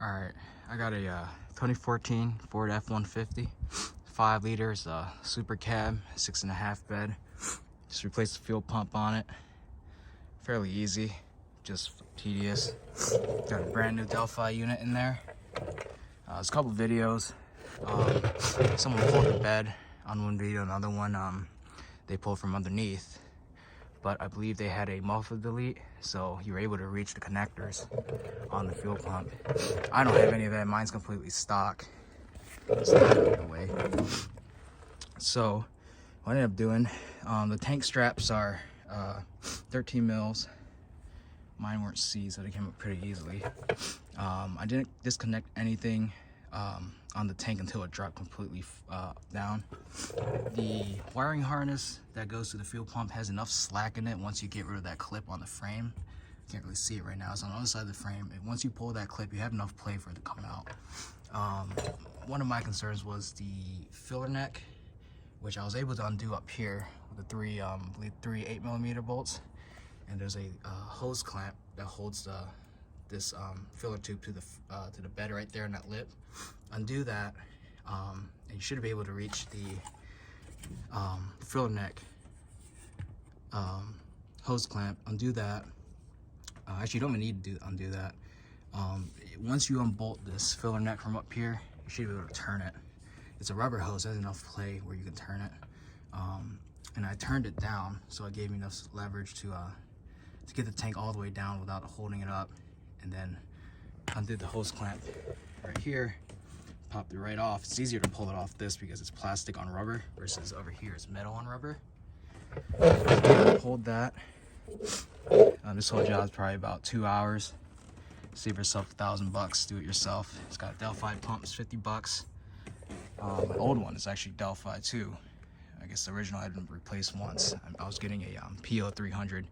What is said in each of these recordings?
Alright, I got a 2014 Ford F-150, 5 liters, super cab, 6.5 bed. Just replaced the fuel pump on it. Fairly easy, just tedious. Got a brand new Delphi unit in there. There's a couple videos. Someone pulled the bed on one video, another one they pulled from underneath. But I believe they had a muffler delete, so you were able to reach the connectors on the fuel pump. I don't have any of that. Mine's completely stock. It's not away. So what I ended up doing, the tank straps are 13 mils. Mine weren't C, so they came up pretty easily. I didn't disconnect anything on the tank until it dropped completely down. The wiring harness that goes to the fuel pump has enough slack in it once you get rid of that clip on the frame. You can't really see it right now. It's on the other side of the frame. And once you pull that clip, you have enough play for it to come out. One of my concerns was the filler neck, which I was able to undo up here with the three 8mm bolts. And there's a hose clamp that holds this filler tube to the bed right there in that lip. Undo that, and you should be able to reach the filler neck hose clamp. Undo that. Actually, you don't even need to undo that. Once you unbolt this filler neck from up here, you should be able to turn it. It's a rubber hose, has enough play where you can turn it. And I turned it down, so it gave me enough leverage to get the tank all the way down without holding it up. And then undid the hose clamp right here, popped it right off. It's easier to pull it off this because it's plastic on rubber versus over here it's metal on rubber. Hold that. This whole job is probably about 2 hours. Save yourself $1,000, do it yourself. It's got Delphi pumps, $50. My old one is actually Delphi too. I guess the original had been replaced once. I was getting a PO 300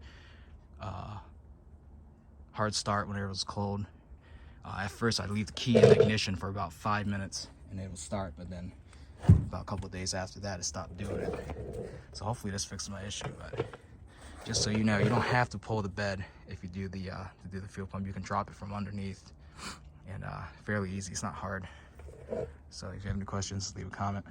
hard start whenever it was cold. At first I'd leave the key in the ignition for about 5 minutes and it would start, but then about a couple of days after that it stopped doing it. So hopefully this fixes my issue. But just so you know, you don't have to pull the bed if you do the fuel pump. You can drop it from underneath, and fairly easy. It's not hard. So if you have any questions, leave a comment.